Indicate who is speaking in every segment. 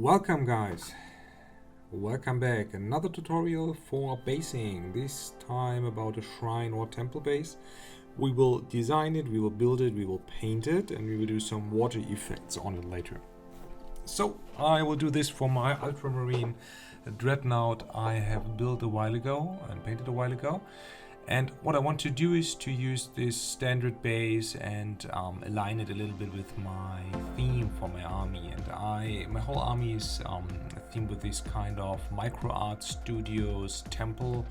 Speaker 1: Welcome guys, welcome back. Another tutorial for basing, this time about a shrine or temple base. We will design it, we will build it, we will paint it, and we will do some water effects on it later. So I will do this for my ultramarine dreadnought I have built a while ago and painted a while ago. And what I want to do is to use this standard base and align it a little bit with my theme for my army. And my whole army is themed with this kind of micro art studios temple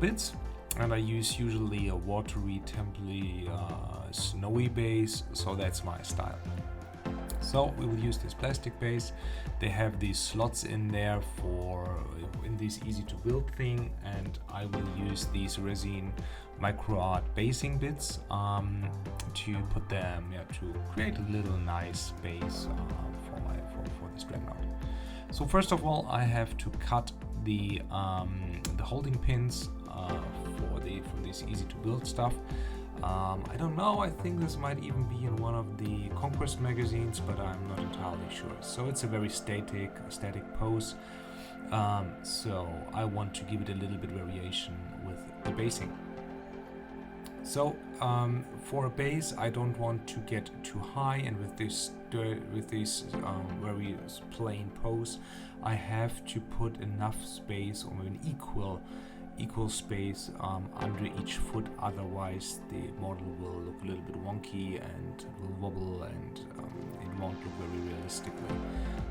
Speaker 1: bits. And I use usually a watery, templey, snowy base, so that's my style. So we will use this plastic base. They have these slots in there in this easy to build thing, and I will use these resin micro art basing bits to put them to create a little nice base for this dreadnought. So first of all, I have to cut the holding pins for this easy to build stuff. I don't know, I think this might even be in one of the Conquest magazines, but I'm not entirely sure. So it's a very static pose. So I want to give it a little bit variation with the basing. So for a base, I don't want to get too high, and with this very plain pose, I have to put enough space, or an equal space under each foot, otherwise the model will look a little bit wonky and will wobble, and it won't look very realistically.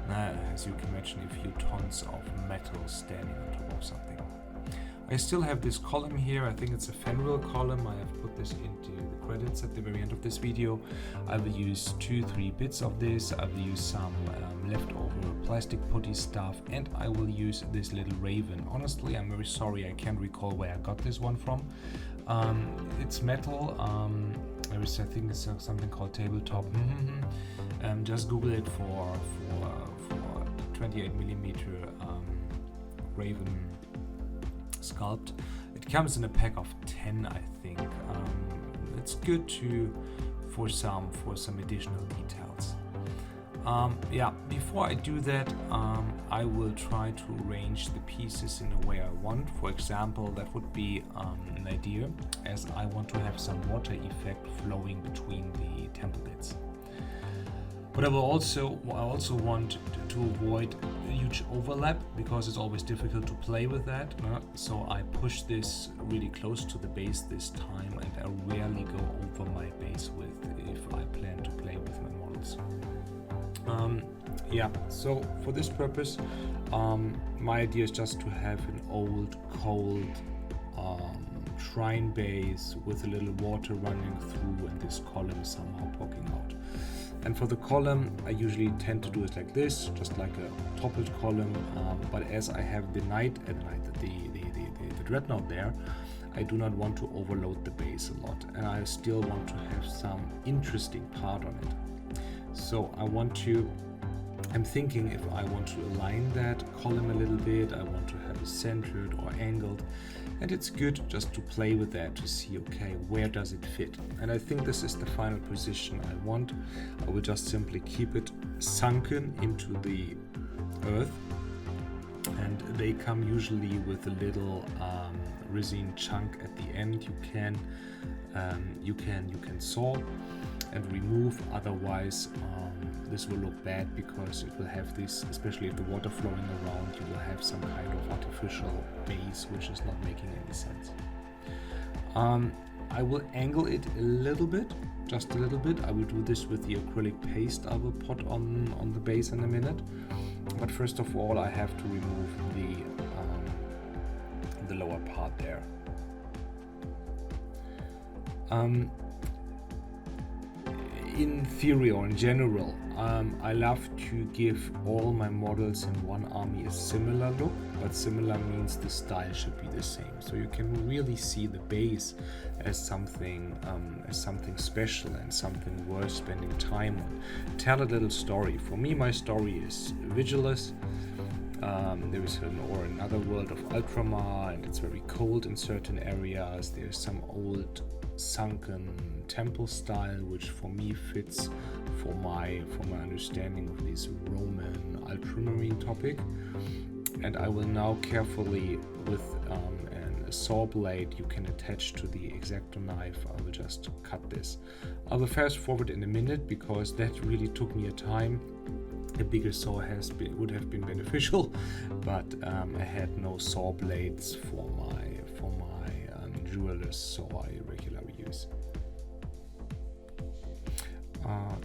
Speaker 1: As you can imagine, a few tons of metal standing on top of something. I still have this column here. I think it's a Fenrir column. I have put this into the credits at the very end of this video. I will use 2-3 bits of this. I will use some leftover plastic putty stuff, and I will use this little raven. Honestly, I'm very sorry, I can't recall where I got this one from. It's metal. I think it's something called tabletop. Just Google it for 28mm raven sculpt. It comes in a pack of 10, I think. It's good for some additional details. Before I do that, I will try to arrange the pieces in the way I want. For example, that would be an idea, as I want to have some water effect flowing between the temple bits. But I also want to avoid a huge overlap, because it's always difficult to play with that. So I push this really close to the base this time, and I rarely go over my base width if I plan to play with my models. So for this purpose, my idea is just to have an old, cold shrine base with a little water running through, and this column somehow poking out. And for the column, I usually tend to do it like this, just like a toppled column. But as I have the dreadnought there, I do not want to overload the base a lot, and I still want to have some interesting part on it. So I'm thinking if I want to align that column a little bit, I want to have it centered or angled, and it's good just to play with that to see, okay, where does it fit? And I think this is the final position I want. I will just simply keep it sunken into the earth, and they come usually with a little resin chunk at the end. You can saw and remove, otherwise this will look bad, because it will have this, especially if the water flowing around, you will have some kind of artificial base which is not making any sense. I will angle it a little bit, just a little bit. I will do this with the acrylic paste I will put on the base in a minute. But first of all, I have to remove the lower part there. In theory, or in general, I love to give all my models in one army a similar look, but similar means the style should be the same. So you can really see the base as something special and something worth spending time on. Tell a little story. For me, my story is Vigilus. There is another world of Ultramar, and it's very cold in certain areas. There's some old sunken temple style, which for me fits for my understanding of this Roman ultramarine topic. And I will now carefully, with a saw blade you can attach to the X-Acto knife, I will just cut this. I will fast forward in a minute because that really took me a time. A bigger saw would have been beneficial, but I had no saw blades for my jeweler's saw I regularly use.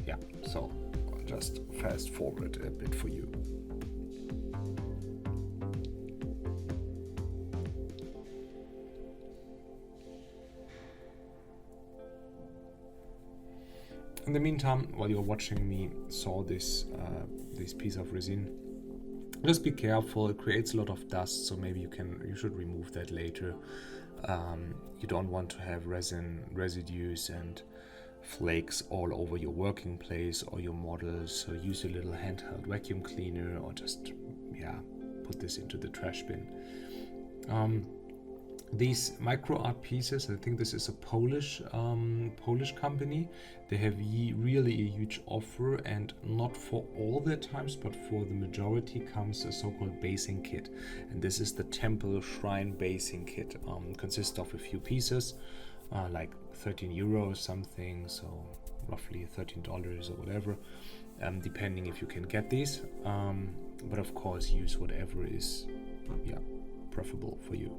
Speaker 1: Yeah, so I'll just fast forward a bit for you. In the meantime, while you're watching me saw this piece of resin, just be careful. It creates a lot of dust, so maybe you should remove that later. You don't want to have resin residues and flakes all over your working place or your models. So use a little handheld vacuum cleaner, or just put this into the trash bin. These micro art pieces, I think this is a Polish company. They have really a huge offer, and not for all their times, but for the majority comes a so-called basing kit. And this is the temple shrine basing kit. Consists of a few pieces, like 13 euros something, so roughly $13 or whatever, depending if you can get these. But of course, use whatever is preferable for you.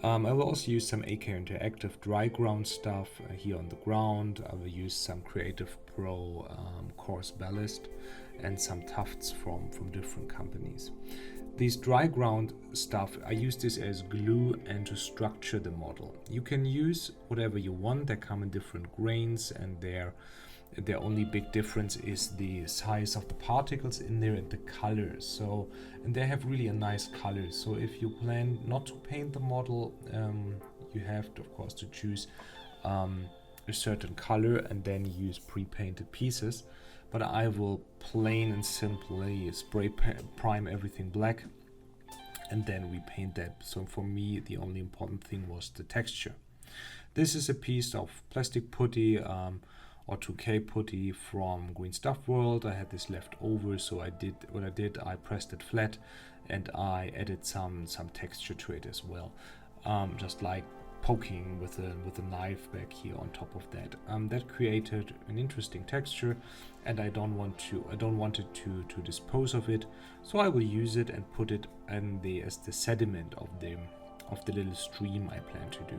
Speaker 1: I will also use some AK Interactive dry ground stuff here on the ground. I will use some Creative Pro coarse ballast and some tufts from different companies. These dry ground stuff, I use this as glue and to structure the model. You can use whatever you want. They come in different grains, and their only big difference is the size of the particles in there and the colors. So, and they have really a nice color. So if you plan not to paint the model, you have to, of course, to choose a certain color and then use pre-painted pieces. But I will plain and simply spray prime everything black, and then we paint that. So for me, the only important thing was the texture. This is a piece of plastic putty, or 2K putty from Green Stuff World. I had this left over, so I pressed it flat, and I added some texture to it as well, just like poking with a knife back here on top of that. That created an interesting texture, and I don't want it to dispose of it, so I will use it and put it as the sediment of the little stream I plan to do.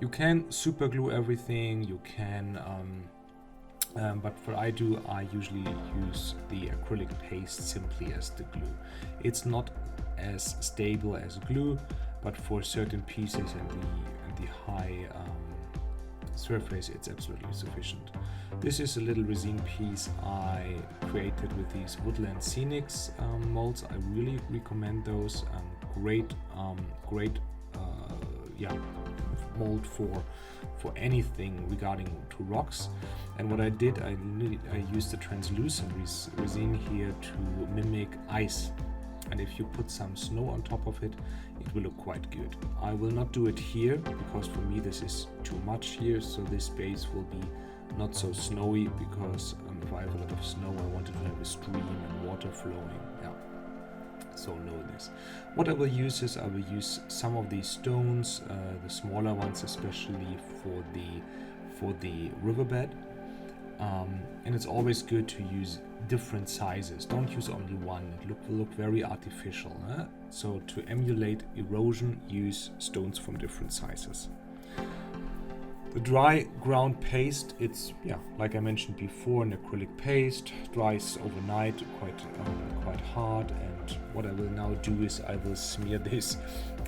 Speaker 1: You can super glue everything, you can, but what I do, I usually use the acrylic paste simply as the glue. It's not as stable as glue, but for certain pieces and the high surface, it's absolutely sufficient. This is a little resin piece I created with these Woodland Scenics molds. I really recommend those. Great mold for anything regarding to rocks. And what I did, I used the translucent resin here to mimic ice, and if you put some snow on top of it, it will look quite good. I will not do it here because for me this is too much here, so this base will be not so snowy, because if I have a lot of snow, I wanted to have a stream and water flowing. So know this. What I will use is I will use some of these stones, the smaller ones especially for the riverbed, and it's always good to use different sizes. Don't use only one. It will look very artificial. So to emulate erosion, use stones from different sizes. The dry ground paste, it's like I mentioned before, an acrylic paste, dries overnight quite hard, and what I will now do is I will smear this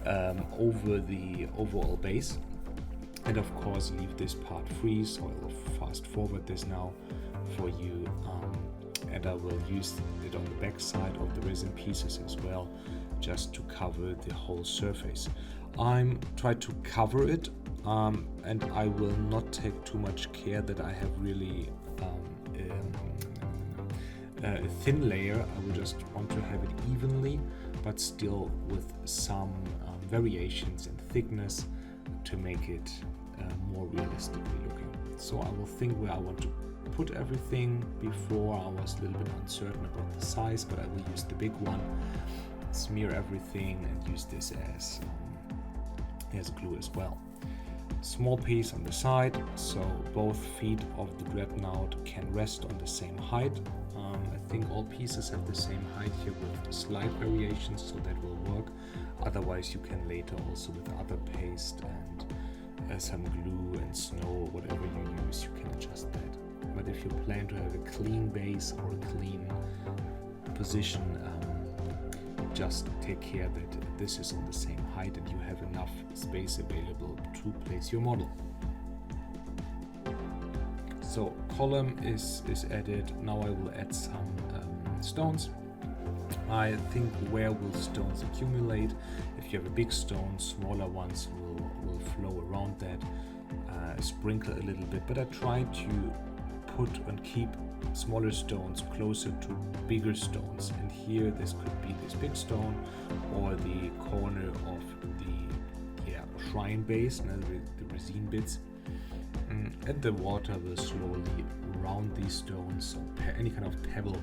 Speaker 1: over the overall base, and of course leave this part free. So I will fast forward this now for you, and I will use it on the back side of the resin pieces as well, just to cover the whole surface. I'm trying to cover it, and I will not take too much care that I have really a thin layer. I will just want to have it evenly, but still with some variations in thickness, to make it more realistically looking. So I will think where I want to put everything. Before I was a little bit uncertain about the size, but I will use the big one, smear everything, and use this as glue as well. Small piece on the side, so both feet of the dreadnought can rest on the same height. I think all pieces have the same height here with slight variations, so that will work. Otherwise you can later also with other paste and some glue and snow, whatever you use, you can adjust that. But if you plan to have a clean base or a clean position, just take care that this is on the same height and you have enough space available to place your model. So column is added. Now I will add some stones. I think where will stones accumulate? If you have a big stone, smaller ones will flow around that, sprinkle a little bit, but I try to put and keep smaller stones closer to bigger stones, and here this could be this big stone or the corner of the shrine base, the resin bits, and the water will slowly round these stones. So any kind of pebble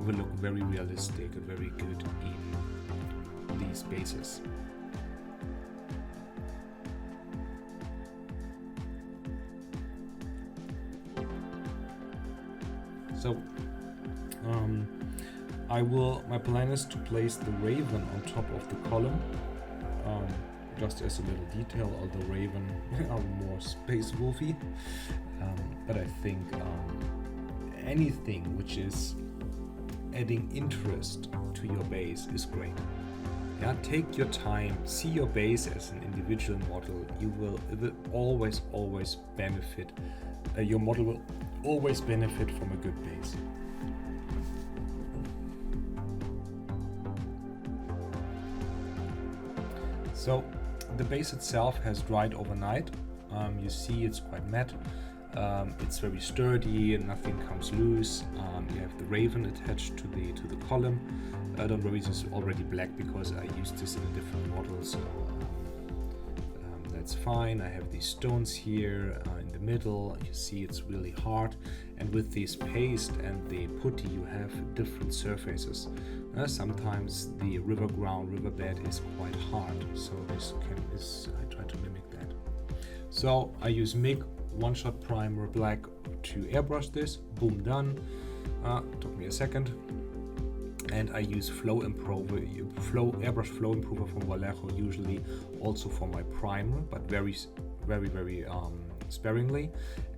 Speaker 1: will look very realistic and very good in these bases. So my plan is to place the raven on top of the column, just as a little detail, although raven are more space wolfy, but I think anything which is adding interest to your base is great. Yeah, take your time, see your base as an individual model. It will always benefit. Your model will always benefit from a good base. So the base itself has dried overnight. You see it's quite matte. It's very sturdy and nothing comes loose. You have the raven attached to the column. Don't worry, this is already black because I used this in a different model, so that's fine. I have these stones here in the middle. You see it's really hard, and with this paste and the putty you have different surfaces. Sometimes the riverbed is quite hard, so I try to mimic that. So I use MIG one-shot primer black to airbrush this. Boom, done. Took me a second. And I use airbrush flow improver from Vallejo, usually also for my primer, but very sparingly,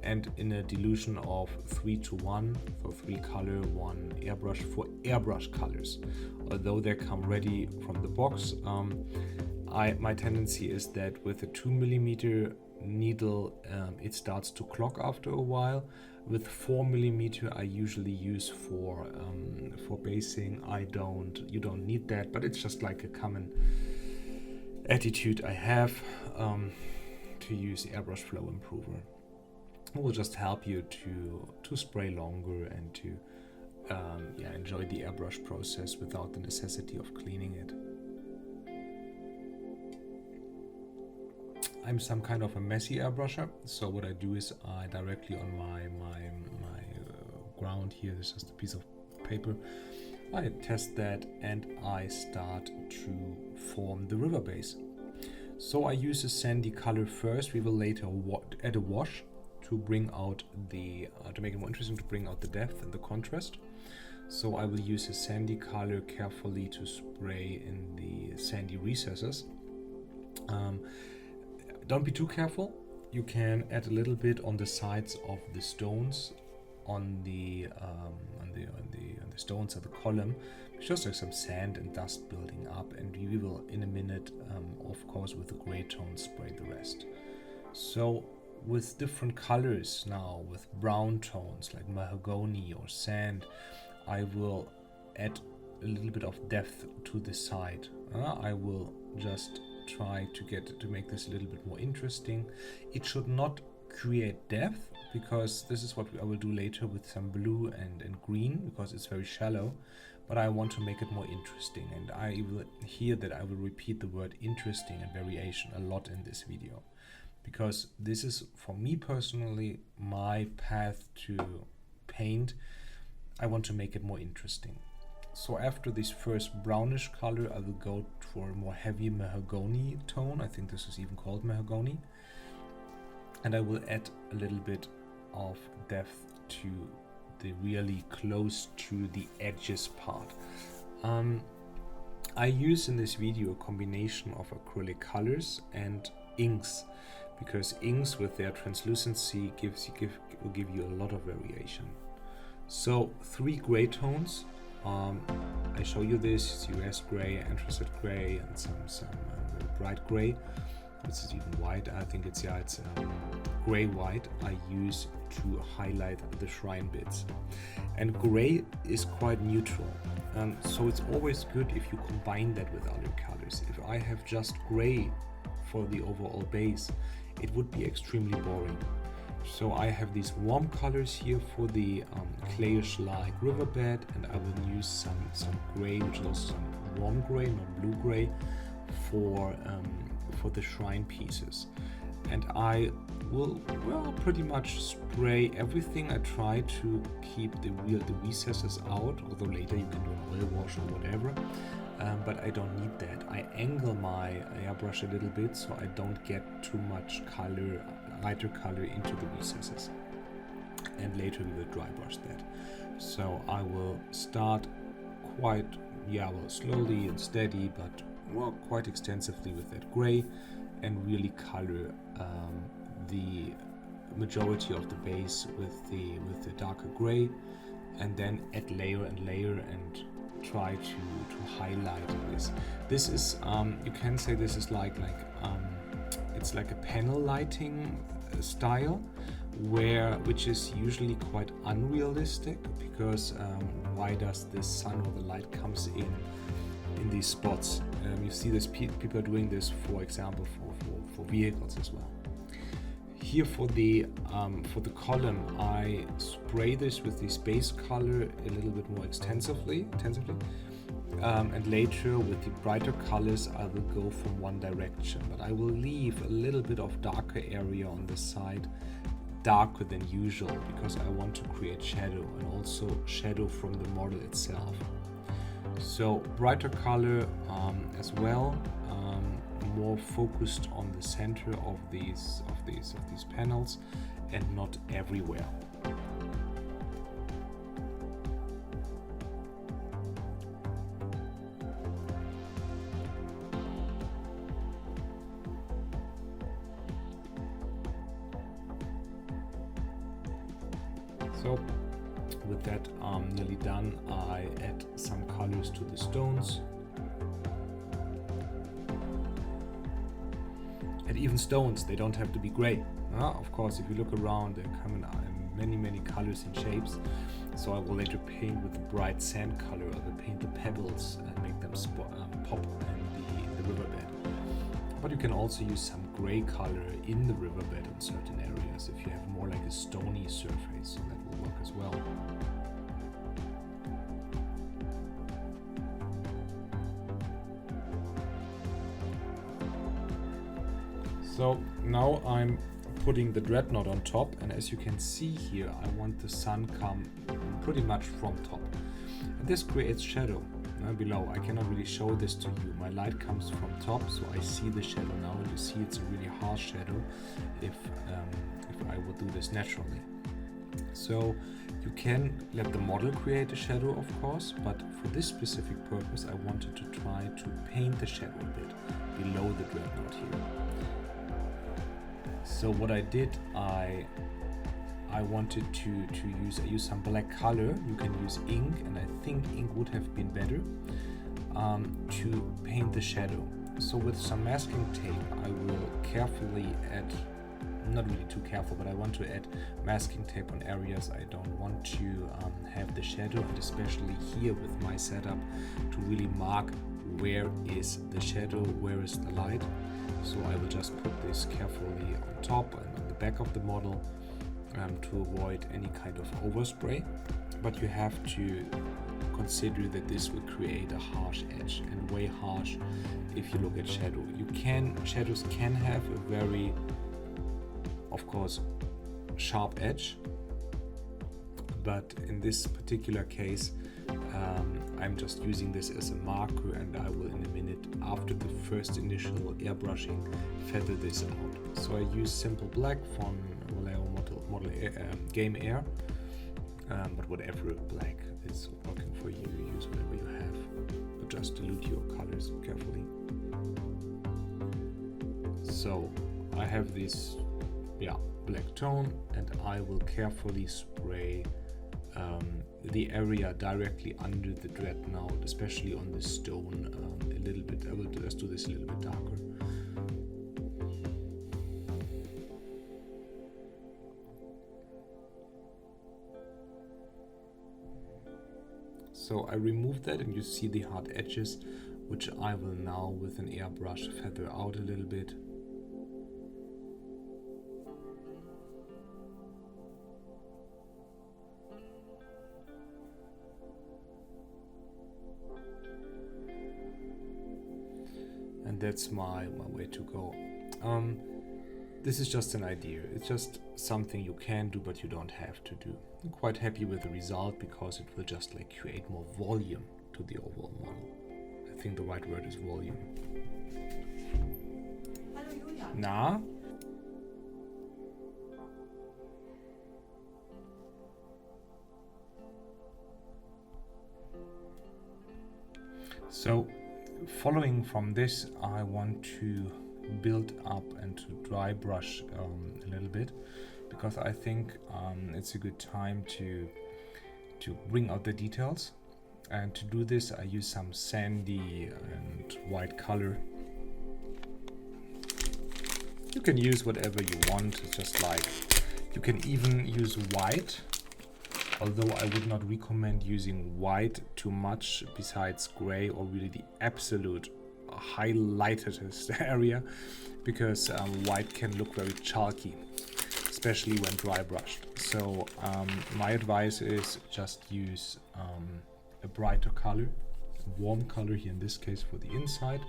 Speaker 1: and in a dilution of 3:1 for 3 color, 1 airbrush for airbrush colors. Although they come ready from the box, my tendency is that with a 2mm needle it starts to clog after a while. With 4mm I usually use for basing. You don't need that, but it's just like a common attitude I have to use airbrush flow improver. It will just help you to spray longer and to enjoy the airbrush process without the necessity of cleaning it. I'm some kind of a messy airbrusher, so what I do is I directly on my ground here, there's just a piece of paper, I test that and I start to form the river base. So I use a sandy color first. We will later add a wash to bring out to make it more interesting, to bring out the depth and the contrast. So I will use a sandy color carefully to spray in the sandy recesses. Don't be too careful. You can add a little bit on the sides of the stones, on the stones of the column. It's just like some sand and dust building up, and we will in a minute, of course, with the gray tone spray the rest. So with different colors now, with brown tones like mahogany or sand, I will add a little bit of depth to the side. I will just try to make this a little bit more interesting. It should not create depth, because this is what I will do later with some blue and green, because it's very shallow, but I want to make it more interesting, and I will repeat the word interesting and variation a lot in this video. because this is, for me personally, my path to paint. I want to make it more interesting. So after this first brownish color, I will go for a more heavy mahogany tone. I think this is even called mahogany. And I will add a little bit of depth to the really close to the edges part. I use in this video a combination of acrylic colors and inks, because inks with their translucency will give you a lot of variation. So 3 gray tones. I show you this: it's US gray, anthracite gray, and some very bright gray. This is even white. I think it's gray white. I use to highlight the shrine bits, and gray is quite neutral. So it's always good if you combine that with other colors. If I have just gray for the overall base, it would be extremely boring. So I have these warm colors here for the clayish-like riverbed, and I will use some gray, which is also some warm gray, not blue gray, for the shrine pieces. And I will pretty much spray everything. I try to keep the recesses out, although later you can do an oil wash or whatever. But I don't need that. I angle my airbrush a little bit so I don't get too much color, lighter color into the recesses. And later we will dry brush that. So I will start quite, slowly and steady, but quite extensively with that gray, and really color the majority of the base with the darker gray, and then add layer and layer and try to highlight this. This is you can say this is like it's like a panel lighting style, which is usually quite unrealistic, because why does the sun or the light comes in these spots? You see this people are doing this, for example, for vehicles as well. Here for the column, I spray this with this base color a little bit more extensively, and later with the brighter colors I will go from one direction, but I will leave a little bit of darker area on the side, darker than usual, because I want to create shadow, and also shadow from the model itself. So brighter color as well, more focused on the center of these panels and not everywhere. So with that nearly done, I add some colors to the stones. And even stones, they don't have to be gray. Of course, if you look around, there come in many colors and shapes. So I will later paint with the bright sand color. I will paint the pebbles and make them pop in the riverbed. But you can also use some gray color in the riverbed in certain areas if you have more like a stony surface, so that will work as well. So now I'm putting the dreadnought on top, and as you can see here, I want the sun come pretty much from top. And this creates shadow below. I cannot really show this to you. My light comes from top, so I see the shadow now, and you see it's a really harsh shadow if I would do this naturally. So you can let the model create a shadow, of course, but for this specific purpose I wanted to try to paint the shadow a bit below the dreadnought here. So what I did, I wanted to use some black color. You can use ink, and I think ink would have been better to paint the shadow. So with some masking tape I will carefully add, not really too careful, but I want to add masking tape on areas I don't want to have the shadow, and especially here with my setup, to really mark where is the shadow, where is the light. So I will just put this carefully on top and on the back of the model to avoid any kind of overspray. But you have to consider that this will create a harsh edge, and way harsh if you look at shadow. Shadows can have a very of course, sharp edge, but in this particular case I'm just using this as a marker, and I will in a minute, after the first initial airbrushing, feather this out. So I use simple black from Vallejo model Game Air, but whatever black is working for you, use whatever you have, but just dilute your colors carefully. So I have this black tone, and I will carefully spray the area directly under the dreadnought, especially on the stone, a little bit. I will just do this a little bit darker. So I remove that, and you see the hard edges, which I will now with an airbrush feather out a little bit. And that's my way to go. This is just an idea. It's just something you can do, but you don't have to do. I'm quite happy with the result because it will just like create more volume to the overall model. I think the right word is volume. Na? So, following from this, I want to build up and to dry brush a little bit, because I think it's a good time to bring out the details. And to do this, I use some sandy and white color. You can use whatever you want. It's just like, you can even use white, although I would not recommend using white too much besides gray or really the absolute highlighted area, because white can look very chalky, especially when dry brushed. So my advice is just use a brighter color, a warm color here in this case for the inside,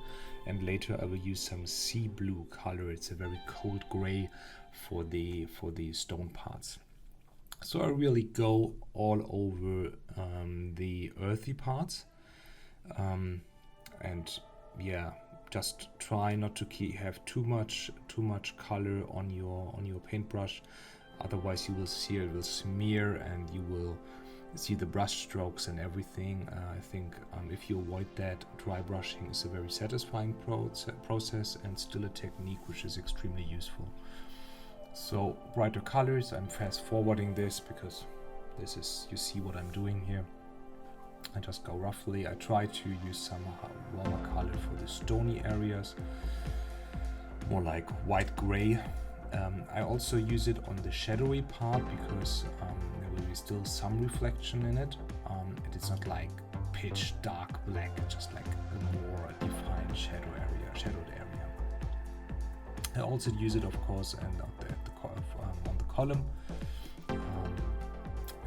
Speaker 1: and later I will use some sea blue color. It's a very cold gray for the stone parts. So I really go all over the earthy parts, and yeah, just try not to have too much color on your paintbrush, otherwise you will see it will smear and you will see the brush strokes and everything. I think if you avoid that, dry brushing is a very satisfying process and still a technique which is extremely useful. So brighter colors, I'm fast forwarding this because this is, you see what I'm doing here. I just go roughly. I try to use some warmer color for the stony areas, more like white gray. I also use it on the shadowy part because there will be still some reflection in it. It is not like pitch dark black, just like a more defined shadowed area. I also use it, of course, and on the column.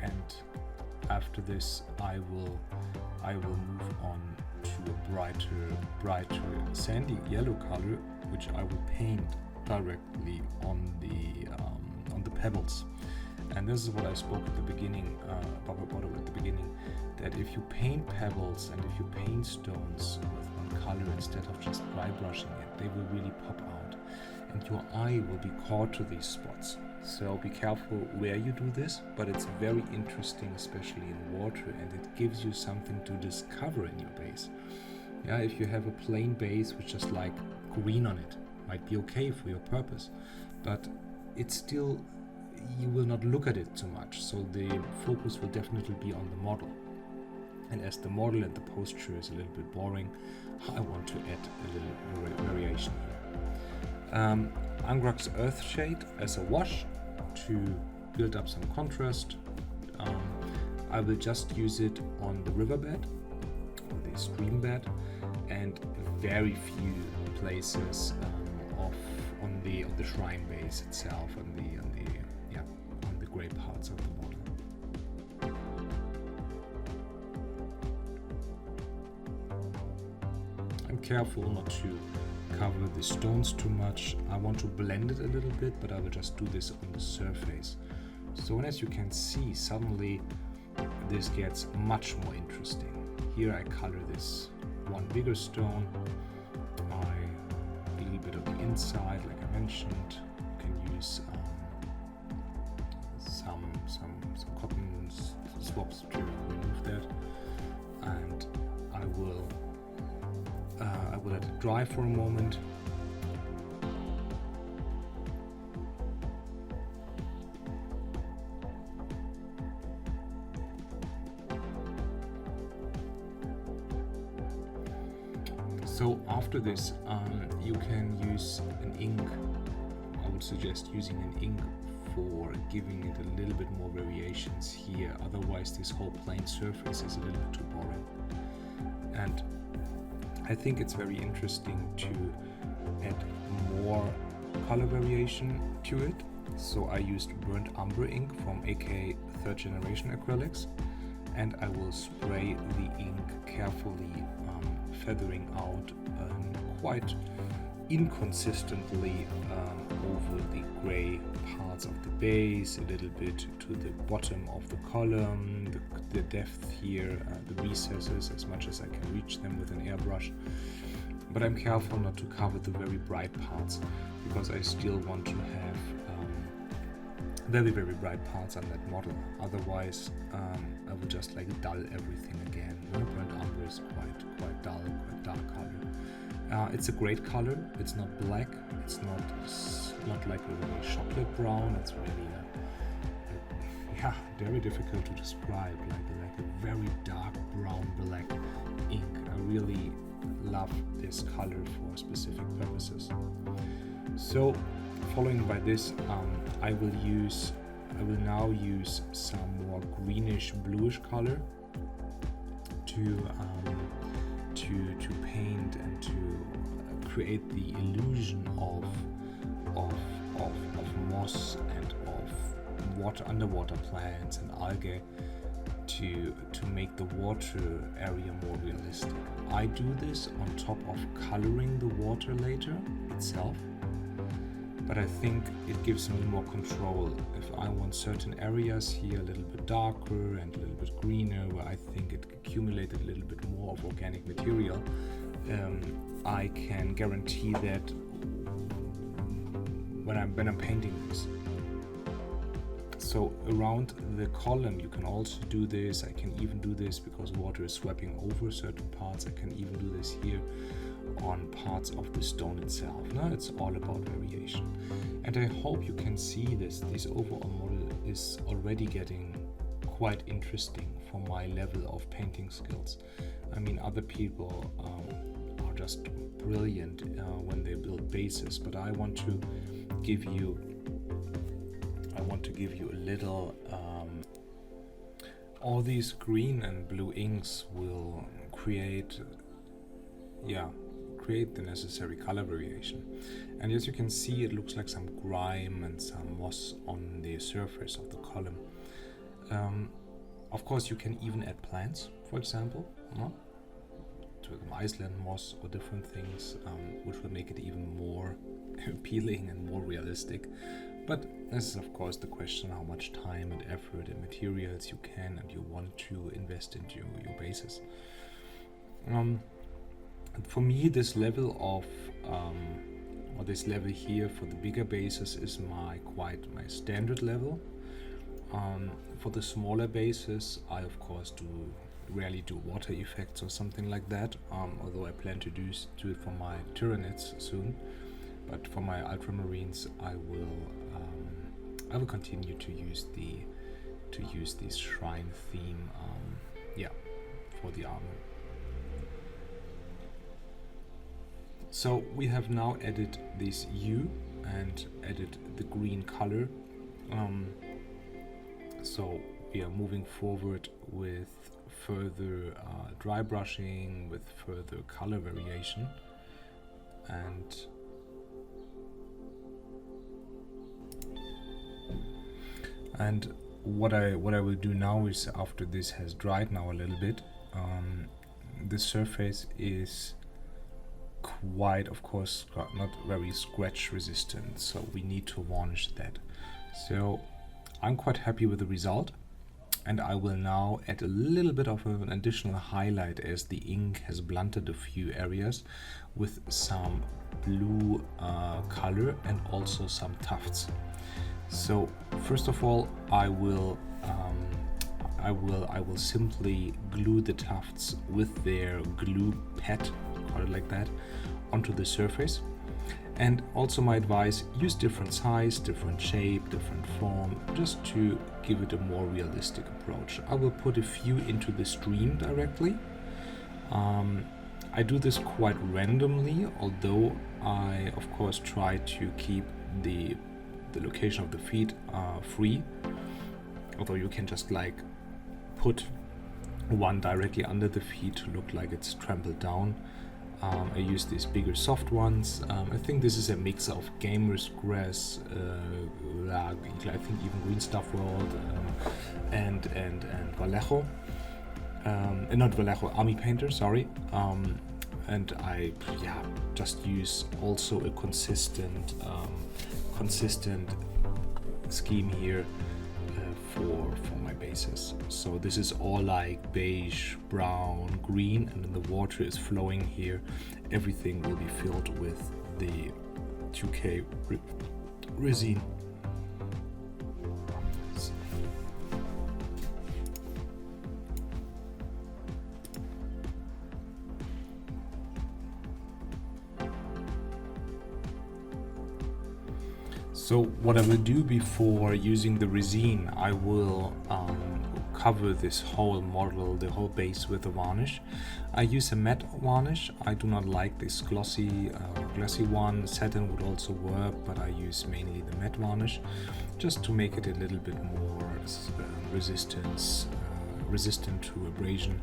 Speaker 1: And after this, I will move on to a brighter sandy yellow color, which I will paint directly on the pebbles. And this is what I spoke at the beginning that if you paint pebbles and if you paint stones with one color instead of just dry brushing it, they will really pop out, and your eye will be caught to these spots. So be careful where you do this, but it's very interesting, especially in water, and it gives you something to discover in your base. Yeah, if you have a plain base with just like green on it, might be okay for your purpose, but it's still, you will not look at it too much, so the focus will definitely be on the model. And as the model and the posture is a little bit boring, I want to add a little variation here. Angrax Earthshade as a wash to build up some contrast. I will just use it on the riverbed, on the stream bed, and very few places on the shrine base itself, on the gray parts of the model. I'm careful not to cover the stones too much. I want to blend it a little bit, but I will just do this on the surface. So as you can see, suddenly this gets much more interesting. Here I color this one bigger stone, a little bit of the inside, like I mentioned. You can use some cotton swabs to remove that, and I will let it dry for a moment. So after this, you can use an ink. I would suggest using an ink for giving it a little bit more variations here. Otherwise, this whole plain surface is a little bit too boring. And I think it's very interesting to add more color variation to it. So I used burnt umber ink from AK 3rd generation acrylics, and I will spray the ink carefully, feathering out quite inconsistently over the gray parts of the base, a little bit to the bottom of the column, the depth here, the recesses, as much as I can reach them with an airbrush. But I'm careful not to cover the very bright parts, because I still want to have very bright parts on that model. Otherwise, I will just like dull everything again. Burnt umber is quite dull, quite dark color. It's a great color. It's not black. It's not like a really chocolate brown. It's really very difficult to describe. Like a very dark brown black ink. I really love this color for specific purposes. So, following by this, I will now use some more greenish bluish color to paint and to create the illusion of moss and of underwater plants and algae to make the water area more realistic. I do this on top of coloring the water later itself, but I think it gives me more control. If I want certain areas here a little bit darker and a little bit greener, where I think it accumulated a little bit more of organic material, I can guarantee that when I'm painting this. So around the column you can also do this. I can even do this because water is sweeping over certain parts. I can even do this here on parts of the stone itself. Now it's all about variation. And I hope you can see this overall model is already getting quite interesting for my level of painting skills. I mean, other people are just brilliant when they build bases, but I want to give you a little. All these green and blue inks will create the necessary color variation. And as you can see, it looks like some grime and some moss on the surface of the column. Of course, you can even add plants, for example, to the Iceland moss or different things, which will make it even more appealing and more realistic. But this is of course the question how much time and effort and materials you can and you want to invest into your bases. For me, this level of or this level here for the bigger bases is my standard level. For the smaller bases, I of course rarely do water effects or something like that, although I plan to do it for my Tyranids soon. But for my ultramarines, I will continue to use this shrine theme for the armor. So we have now added this hue and added the green color. So we are moving forward with further dry brushing, with further color variation, and what I will do now is, after this has dried now a little bit, the surface is quite, of course, not very scratch resistant, so we need to varnish that. So I'm quite happy with the result, and I will now add a little bit of an additional highlight as the ink has blunted a few areas with some blue color and also some tufts. So first of all, I will simply glue the tufts with their glue pad, call it like that, onto the surface. And also my advice, use different size, different shape, different form, just to give it a more realistic approach. I will put a few into the stream directly. I do this quite randomly, although I of course try to keep the location of the feet free. Although you can just like put one directly under the feet to look like it's trampled down. I use these bigger soft ones. I think this is a mix of Gamer's Grass, I think even Green Stuff World, and Vallejo. Not Vallejo, Army Painter, sorry. And I just use also a consistent scheme here for my bases. So this is all like beige, brown, green, and then the water is flowing here. Everything will be filled with the 2K resin. So what I will do before using the resin, I will cover this whole model, the whole base with a varnish. I use a matte varnish. I do not like this glossy one. Satin would also work, but I use mainly the matte varnish just to make it a little bit more resistant to abrasion.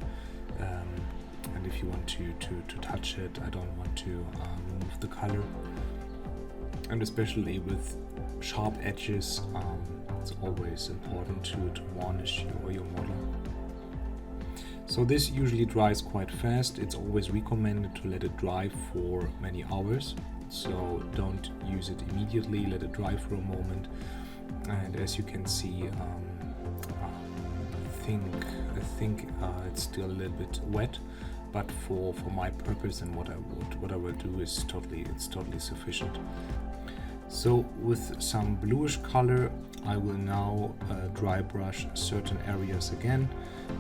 Speaker 1: And if you want to touch it, I don't want to remove the color. And especially with sharp edges, it's always important to varnish your model. So this usually dries quite fast. It's always recommended to let it dry for many hours. So don't use it immediately, let it dry for a moment. And as you can see, I think it's still a little bit wet, but for my purpose and what I will do is it's totally sufficient. So with some bluish color, I will now dry brush certain areas again,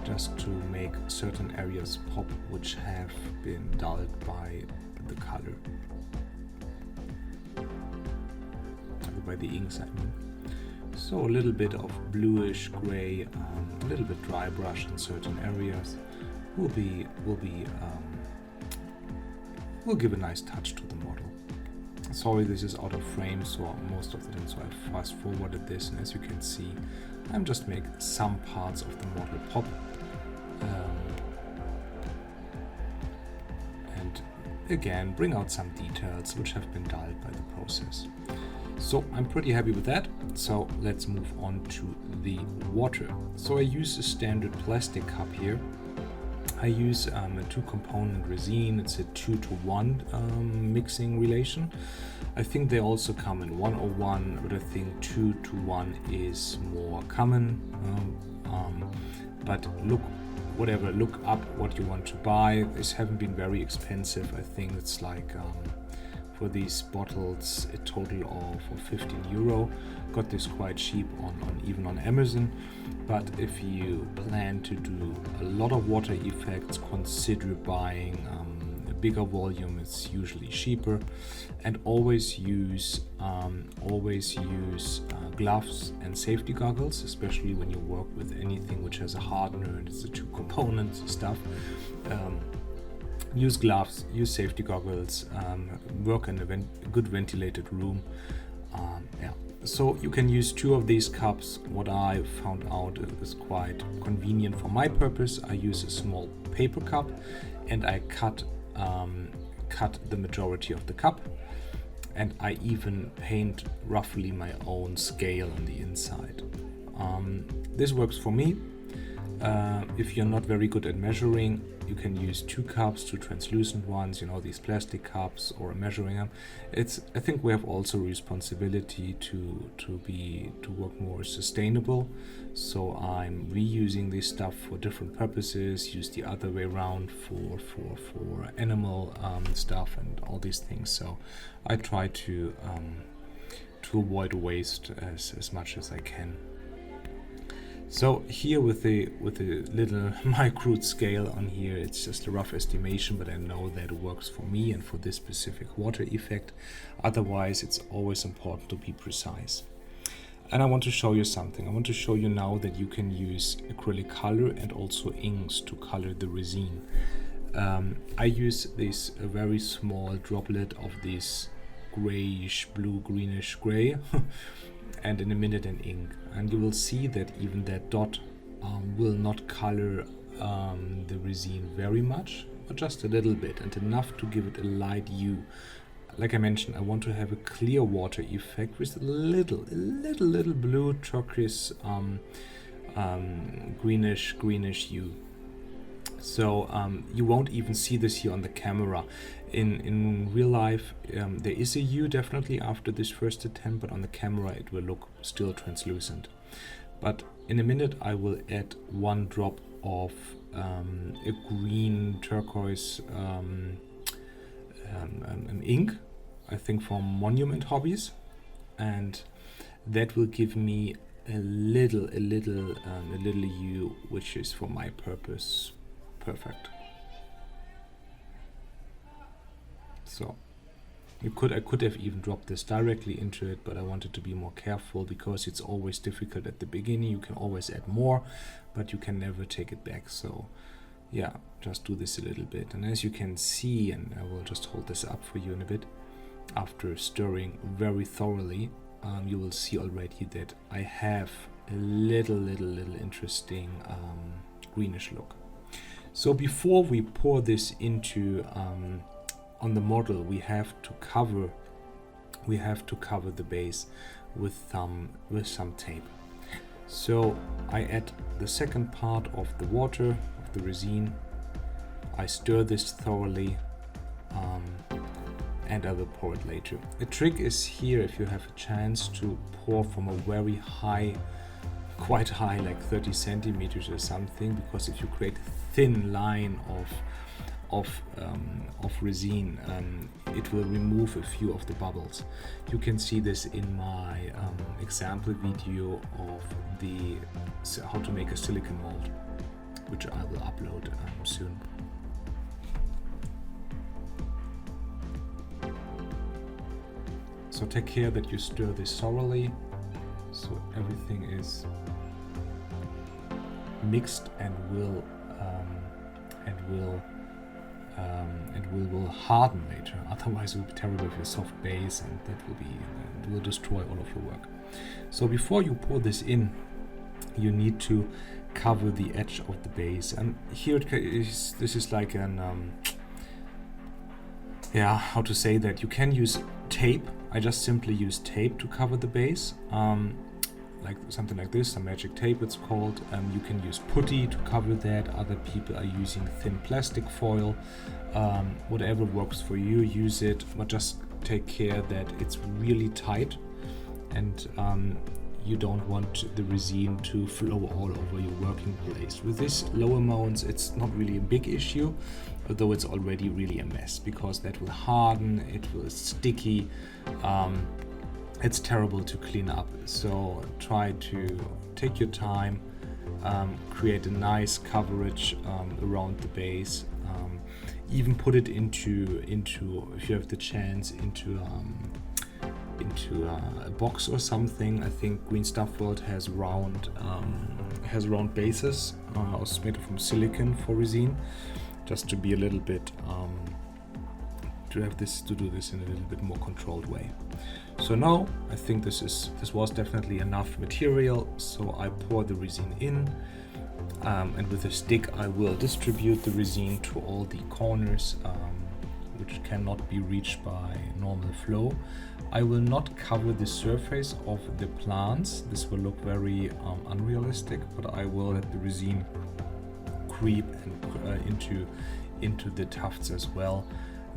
Speaker 1: just to make certain areas pop which have been dulled by the color, by the inks I mean. So a little bit of bluish gray, a little bit dry brush in certain areas will give a nice touch to the model. Sorry, this is out of frame, so most of the time, so I fast forwarded this, and as you can see, I'm just making some parts of the model pop, and again bring out some details which have been dulled by the process. So I'm pretty happy with that. So let's move on to the water. So I use a standard plastic cup here. I use a 2-component resin. It's a 2-to-1 mixing relation. I think they also come in 101, but I think 2-to-1 is more common. But look up what you want to buy. These haven't been very expensive. I think it's like for these bottles a total of 15 euro. Got this quite cheap even on Amazon. But if you plan to do a lot of water effects, consider buying a bigger volume. It's usually cheaper. And always use gloves and safety goggles, especially when you work with anything which has a hardener and it's a 2-component stuff. Use gloves, use safety goggles, work in a good ventilated room. So you can use 2 of these cups. What I found out is quite convenient for my purpose. I use a small paper cup and I cut the majority of the cup, and I even paint roughly my own scale on the inside. This works for me. If you're not very good at measuring, you can use 2 cups, 2 translucent ones, you know, these plastic cups, or a measuring cup. I think we have also a responsibility to work more sustainable. So I'm reusing this stuff for different purposes, use the other way around for animal stuff and all these things. So I try to avoid waste as much as I can. So here with the little micro scale on here, it's just a rough estimation, but I know that it works for me and for this specific water effect. Otherwise, it's always important to be precise. And I want to show you something. I want to show you now that you can use acrylic color and also inks to color the resin. I use this very small droplet of this grayish blue, greenish gray and in a minute an ink, and you will see that even that dot will not color the resin very much, but just a little bit, and enough to give it a light hue. Like I mentioned, I want to have a clear water effect with a little blue, turquoise, greenish hue. So you won't even see this here on the camera. In real life, there is a hue definitely after this first attempt, but on the camera it will look still translucent. But in a minute I will add 1 drop of a green turquoise an ink, I think from Monument Hobbies, and that will give me a little hue, which is for my purpose perfect. So I could have even dropped this directly into it, but I wanted to be more careful because it's always difficult at the beginning. You can always add more, but you can never take it back. So yeah, just do this a little bit. And as you can see, and I will just hold this up for you in a bit, after stirring very thoroughly, you will see already that I have a little interesting greenish look. So before we pour this into on the model, we have to cover the base with some tape. So I add the second part of the water, of the resin. I stir this thoroughly, and I will pour it later. The trick is here, if you have a chance, to pour from a very high, quite high, like 30 centimeters or something, because if you create a thin line of resin, it will remove a few of the bubbles. You can see this in my example video of how to make a silicone mold, which I will upload soon. So take care that you stir this thoroughly, so everything is mixed and will harden later. Otherwise it will be terrible with your soft base, and it will destroy all of your work. So before you pour this in, you need to cover the edge of the base, and here this is like an how to say that, you can use tape. I just simply use tape to cover the base, like something like this, some magic tape it's called. You can use putty to cover that. Other people are using thin plastic foil. Whatever works for you, use it, but just take care that it's really tight, and you don't want the resin to flow all over your working place. With this low amounts, it's not really a big issue, although it's already really a mess, because that will harden, it will sticky. It's terrible to clean up. So try to take your time, create a nice coverage around the base. Even put it into if you have the chance, into a box or something. I think Green Stuff World has round bases, also made from silicone for resin, just to be a little bit to do this in a little bit more controlled way. So now I think this was definitely enough material. So I pour the resin in, and with a stick I will distribute the resin to all the corners, which cannot be reached by normal flow. I will not cover the surface of the plants. This will look very unrealistic, but I will let the resin creep and into the tufts as well.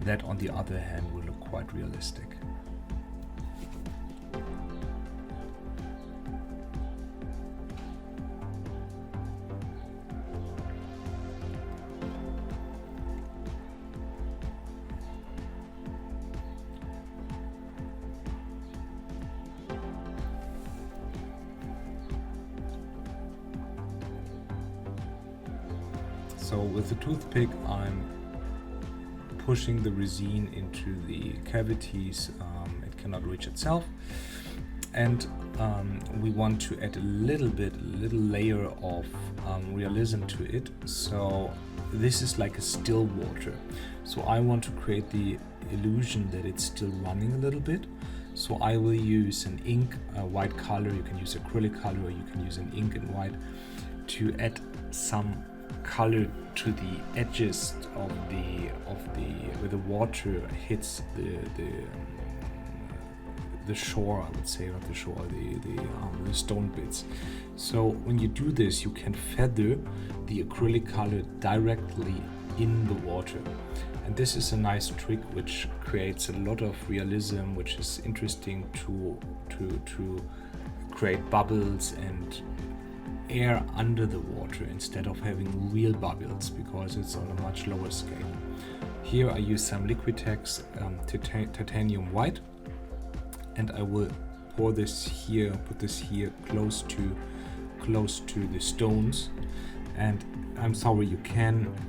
Speaker 1: That on the other hand will look quite realistic. So with the toothpick, I'm pushing the resin into the cavities it cannot reach itself, and we want to add a little layer of realism to it. So this is like a still water. So I want to create the illusion that it's still running a little bit. So I will use an ink, a white color. You can use acrylic color, or you can use an ink and white to add some color to the edges of where the water hits the shore, I would say, not the shore, the stone bits. So when you do this, you can feather the acrylic color directly in the water, and this is a nice trick which creates a lot of realism, which is interesting to create bubbles and air under the water instead of having real bubbles, because it's on a much lower scale. Here I use some Liquitex titanium white, and I will pour this here, put this here close to the stones. And I'm sorry,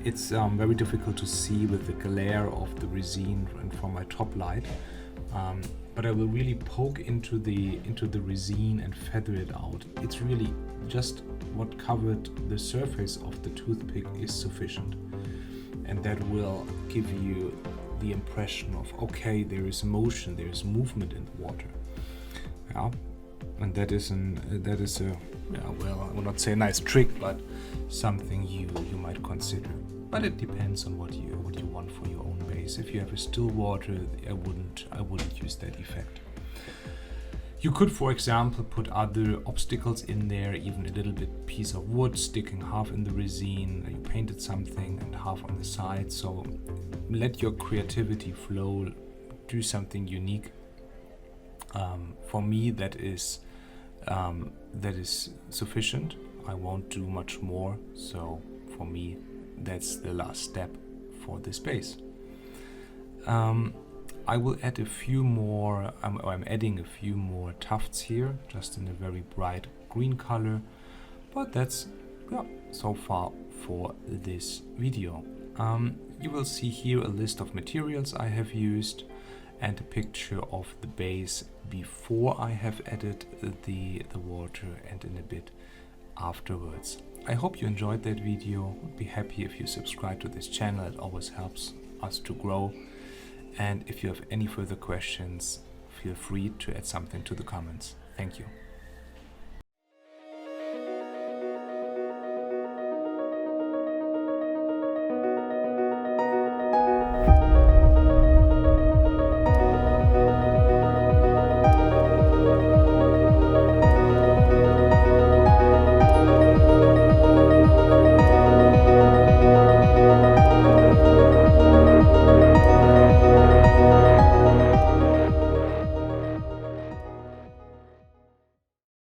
Speaker 1: it's very difficult to see with the glare of the resin and from my top light, but I will really poke into the resin and feather it out. It's really just what covered the surface of the toothpick is sufficient, and that will give you the impression of, okay, there is motion, there is movement in the water. Yeah, and that is a well, I will not say a nice trick, but something you might consider. But it depends on what you want for your own base. If you have a still water, I wouldn't use that effect. You could, for example, put other obstacles in there, even a little bit piece of wood sticking half in the resin. You painted something and half on the side. So let your creativity flow. Do something unique. For me, that is sufficient. I won't do much more. So for me, that's the last step for this base. I will add a few more, I'm adding a few more tufts here, just in a very bright green color. But that's so far for this video. You will see here a list of materials I have used and a picture of the base before I have added the water, and in a bit afterwards. I hope you enjoyed that video. I'd be happy if you subscribe to this channel. It always helps us to grow. And if you have any further questions, feel free to add something to the comments. Thank you.